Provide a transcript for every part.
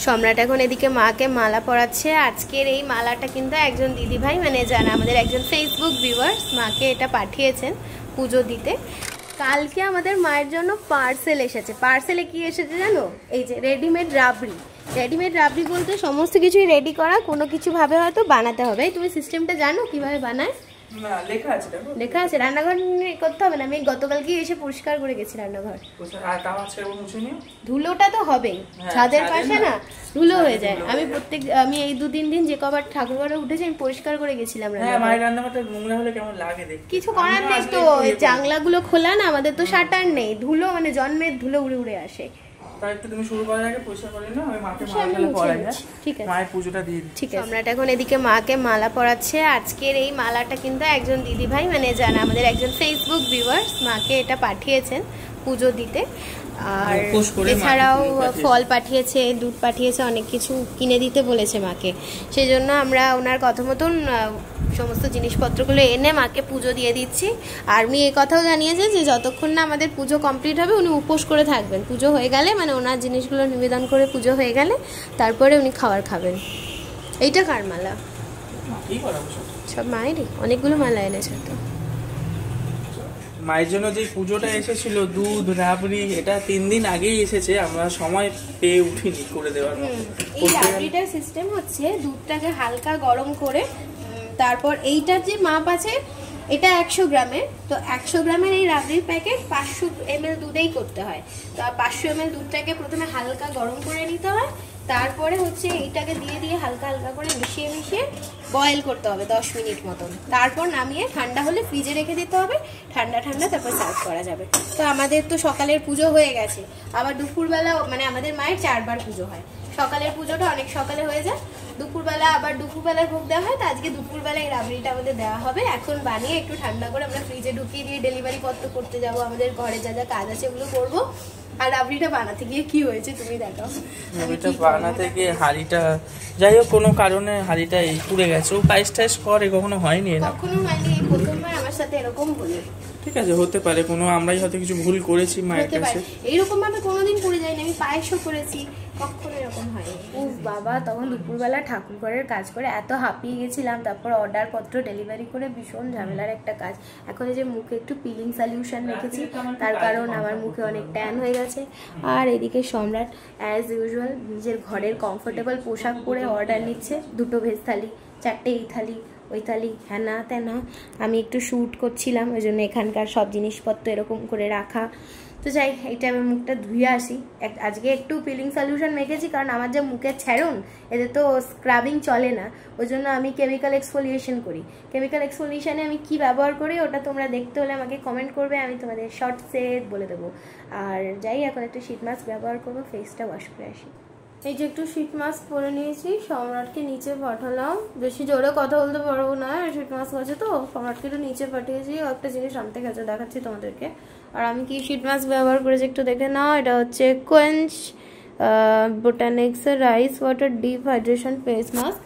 সম্রাট এখন এদিকে মাকে মালা পরাচ্ছে। আজকের এই মালাটা কিন্তু একজন দিদিভাই মানে যারা আমাদের একজন ফেসবুক ভিউয়ার্স মাকে এটা পাঠিয়েছেন পুজো দিতে। কালকে আমাদের মায়ের জন্য পার্সেল এসেছে। পার্সেলে কি এসেছে জানো? এই যে রেডিমেড রাবড়ি। রেডিমেড রাবড়ি বলতে সমস্ত কিছুই রেডি করা, কোনো কিছু ভাবে হয়তো বানাতে হবে। তুমি সিস্টেমটা জানো কিভাবে বানায়? না, লেখা আছে, দেখো লেখা আছে। রান্নাঘর করতে হবে না, আমি গতকালকে এসে পরিষ্কার করে গেছি রান্নাঘর। আর তাও আজকে মুছে নিও। ধুলোটা তো হবেই, ছাদের পাশে না ধুলো হয়ে যায়। আমি এই 2-3 দিন যে কবার ঠাকুর ঘরে উঠেছি আমি পরিষ্কার করে গেছিলাম। হ্যাঁ, মায়ের রান্নাঘরটা নোংরা হলে কেমন লাগে দেখতে। কিছু করার নেই তো, জানলাগুলো খোলা না, আমাদের তো শাটার নেই, ধুলো মানে জন্মের ধুলো উড়ে উড়ে আসে। তাই তো তুমি শুরু করার আগে পরিষ্কার করে নাও, আমি মাকে মালা পরাই। ঠিক আছে, মায়ের পুজোটা দিয়ে দিই। ঠিক আছে। সম্রাট এখন এদিকে মাকে মালা পরাচ্ছে। আজকের এই মালাটা কিন্তু একজন দিদিভাই মানে যারা আমাদের একজন ফেসবুক ভিউয়ার্স মাকে এটা পাঠিয়েছেন পুজো দিতে। আর এছাড়াও ফল পাঠিয়েছে, দুধ পাঠিয়েছে, অনেক কিছু কিনে দিতে বলেছে মাকে। সেই জন্য আমরা ওনার কথা মতন সমস্ত জিনিসপত্রগুলো এনে মাকে পুজো দিয়ে দিচ্ছি। আর উনি এই কথাও জানিয়েছে যে যতক্ষণ না আমাদের পুজো কমপ্লিট হবে উনি উপোস করে থাকবেন। পুজো হয়ে গেলে মানে ওনার জিনিসগুলো নিবেদন করে পুজো হয়ে গেলে তারপরে উনি খাবার খাবেন। এইটা কার মালা? সব মায়েরই, অনেকগুলো মালা এনেছে তো। মায়ের জন্য যে পুজোটা এসেছিল দুধ রাবড়ি, এটা 3 দিন আগেই এসেছে, আমরা সময় পেয়ে উঠিনি করে দেওয়ার। এই রাবড়িটার সিস্টেম হচ্ছে দুধটাকে হালকা গরম করে, তারপর এইটার যে মাপ আছে এটা 100 গ্রামের, তো 100 গ্রামের এই রাবড়ির প্যাকেট 500 ml দুধেই করতে হয়। তো 500 ml দুধটাকে প্রথমে হালকা গরম করে নিতে হয়, তারপরে হচ্ছে এইটাকে দিয়ে দিয়ে হালকা হালকা করে মিশিয়ে মিশিয়ে বয়েল করতে হবে 10 মিনিট মতন। তারপর নামিয়ে ঠান্ডা হলে ফ্রিজে রেখে দিতে হবে, ঠান্ডা ঠান্ডা তারপর সার্ভ করা যাবে। তো আমাদের তো সকালের পুজো হয়ে গেছে, আবার দুপুরবেলা মানে আমাদের মায়ের 4 বার পুজো হয়। সকালের পুজোটা অনেক সকালে হয়ে যায়, দুপুরবেলা আবার দুপুরবেলায় ভোগ দেওয়া হয়। তো আজকে দুপুরবেলা এই রাবড়িটা আমাদের দেওয়া হবে। এখন বানিয়ে একটু ঠান্ডা করে আমরা ফ্রিজে ঢুকিয়ে দিয়ে ডেলিভারি পত্র করতে যাবো, আমাদের ঘরে যা যা কাজ আছে ওগুলো করবো। আর রাবড়িটা বানাতে গিয়ে কি হয়েছে তুমি দেখাও। রাবড়িটা বানাতে গিয়ে হাঁড়িটা যাই হোক কোনো কারণে হাঁড়িটা এই পুড়ে গেছে। ও পায়েস টাইস করে, কখনো হয়নি, কখনো হয়নি, এই প্রথমবার আমার সাথে এরকম হলো। ঠিক আছে, হতে পারে কোনো আমরাই হয়তো কিছু ভুল করেছি মায়ের কাছে। এইরকম ভাবে কোনোদিন করে যায়নি, আমি পায়েসও করেছি, কখনো এরকম হয়নি। উফ বাবা, তখন দুপুরবেলা ঠাকুর ঘরের কাজ করে এত হাঁপিয়ে গেছিলাম, তারপর অর্ডার পত্র ডেলিভারি করে ভীষণ ঝামেলার একটা কাজ। এখন এই যে মুখে একটু পিলিং সলিউশন রেখেছি, তার কারণ আমার মুখে অনেক ট্যান হয়ে গেছে। আর এদিকে সম্রাট অ্যাজ ইউজুয়াল নিজের ঘরের কমফোর্টেবল পোশাক পরে অর্ডার নিচ্ছে। 2টো ভেজ থালি, 4টে এই থালি ওই থালি, হ্যানা ত্যানা। আমি একটু শ্যুট করছিলাম, ওই জন্য এখানকার সব জিনিসপত্র এরকম করে রাখা। তো যাই, এইটা আমি মুখটা ধুয়ে আসি। আজকে একটু পিলিং সলিউশন মেখেছি, কারণ আমার যে মুখের ছেড়ুন এতে তো স্ক্রাবিং চলে না, ওই জন্য আমি কেমিক্যাল এক্সফোলিয়েশন করি। কেমিক্যাল এক্সফোলিয়েশনে আমি কি ব্যবহার করি ওটা তোমরা দেখতে হলে আমাকে কমেন্ট করবে, আমি তোমাদের শর্টসে বলে দেবো। আর যাই, এখন একটু শীট মাস্ক ব্যবহার করবো, ফেসটা ওয়াশ করে আসি। এই যে একটু শীট মাস্ক পরে নিয়েছি, সম্রাটকে নিচে পাঠালাম। বেশি জোরে কথা বলতে পারবো না, শীট মাস্ক আছে তো। সম্রাটকে একটু নিচে পাঠিয়েছি, একটা জিনিস আনতে গেছে, দেখাচ্ছি তোমাদেরকে। আর আমি কি শীট মাস্ক ব্যবহার করেছি একটু দেখে নাও। এটা হচ্ছে কোয়েঞ্চ বোটানিক্সের rice water deep hydration face mask.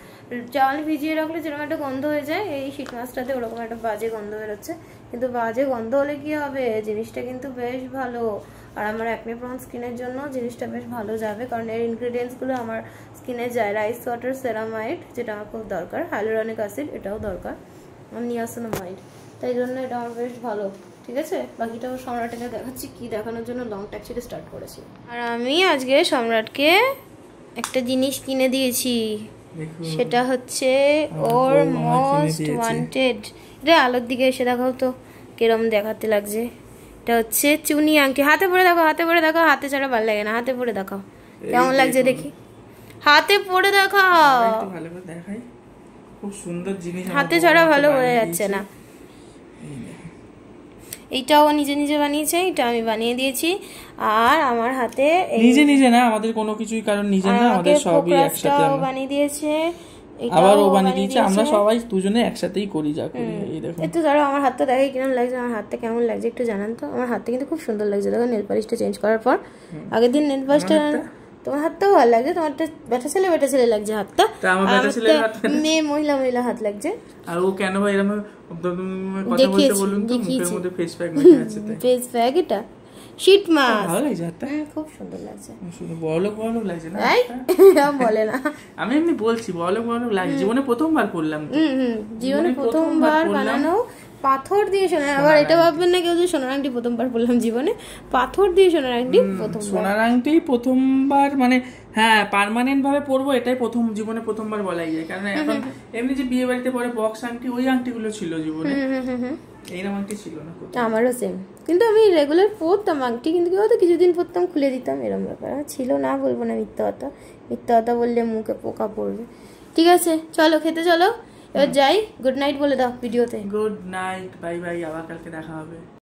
চাল ভিজিয়ে রাখলে যেরকম একটা গন্ধ হয়ে যায়, এই শীট মাস্কটাতে ওরকম একটা বাজে গন্ধ বেরোচ্ছে। কিন্তু বাজে গন্ধ হলে কি হবে, জিনিসটা কিন্তু বেশ ভালো। আর আমার অ্যাকনে প্রন স্কিনের জন্য জিনিসটা বেশ ভালো যাবে, কারণ এর ইনগ্রেডিয়েন্টসগুলো আমার স্কিনে যায়। রাইস ওয়াটার সেরামাইড, যেটা আমার খুব দরকার, হাইলুরনিক অ্যাসিড এটাও দরকার, আর নিয়াসিনামাইড, তাই জন্য এটা আমার বেশ ভালো। ঠিক আছে, বাকিটা সম্রাটকে দেখাচ্ছি কি দেখানোর জন্য লং ট্যাক্সিটা স্টার্ট করেছি। আর আমি আজকে সম্রাটকে একটা জিনিস কিনে দিয়েছি, সেটা হচ্ছে ওর মোস্ট ওয়ান্টেড। এটা আলোর দিকে এসে দেখাও তো কিরম দেখাতে লাগছে। এটা হচ্ছে চুনি আংটি। হাতে পরে দেখো, হাতে পরে দেখো, হাতে ছাড়া ভালো লাগে না, হাতে পরে দেখাও কেমন লাগছে দেখি, হাতে পরে দেখাও। খুব সুন্দর জিনিস, হাতে ছাড়া ভালো হয়ে যাচ্ছে না। এইটাও নিজে নিজে বানিয়েছে, এটা আমি বানিয়ে দিয়েছি। আর আমার হাতে নিজে নিজে না, আমাদের কোনো কিছুই কারণ নিজে না, আমাদের সবই একসাথে বানিয়ে দিয়েছে। আবার ও বানিয়ে দিয়েছে, আমরা সবাই দুজনে একসাথেই করি যা করি। এই দেখো, একটু ধরো আমার হাতটা দেখে কেমন লাগছে, আমার হাতটা কেমন লাগছে একটু জানান তো। আমার হাতটা কিন্তু খুব সুন্দর লাগছে, দেখো নেল পালিশটা চেঞ্জ করার পর। আগের দিন নেল পালিশটা, তোমার হাতটাও ভালো লাগছে, তোমারটা বেটা ছেলে লাগছে হাতটা, মেয়ে মহিলা হাত লাগছে। আর ও কেন ভাই এরকম কথা বলতে বলুন তো, মুখের মধ্যে ফেস প্যাক মেখে আছে। ফেস প্যাক, শীত মাছ। ভালো লাগছে হাতটা, খুব সুন্দর লাগছে। শুধু বড়লোক বড়লোক লাগছে না? বলে না, আমি এমনি বলছি বড়লোক বড়লোক লাগছে। জীবনে প্রথমবার করলাম। জীবনে প্রথমবার বানানো পাথর দিয়ে সোনার। আবার এটা ভাববেন না কেউ যে সোনার আংটি প্রথমবার পরলাম জীবনে, পাথর দিয়ে সোনার আংটি প্রথম। সোনার আংটি প্রথমবার মানে হ্যাঁ পার্মানেন্ট ভাবে পরবো এটাই প্রথম, জীবনে প্রথমবার বলাই যায়। কারণ এখন এমনি যে বিয়ে বাড়িতে পরে বক্স আংটি, ওই আংটিগুলো ছিল জীবনে, এইরকম আংটি ছিল না। আমারও সেম, কিন্তু আমি রেগুলার পরতাম আংটি, কিন্তু কি হতো কিছুদিন পরতাম খুলে দিতাম, এরকম ব্যাপার ছিল না। বলবো না মিথ্যা কথা, মিথ্যা কথা বললে মুখে পোকা পড়বে। ঠিক আছে চলো খেতে চলো, এবার যাই। গুড নাইট বলে দাও ভিডিওতে। গুড নাইট, বাই বাই, আবার কালকে দেখা হবে।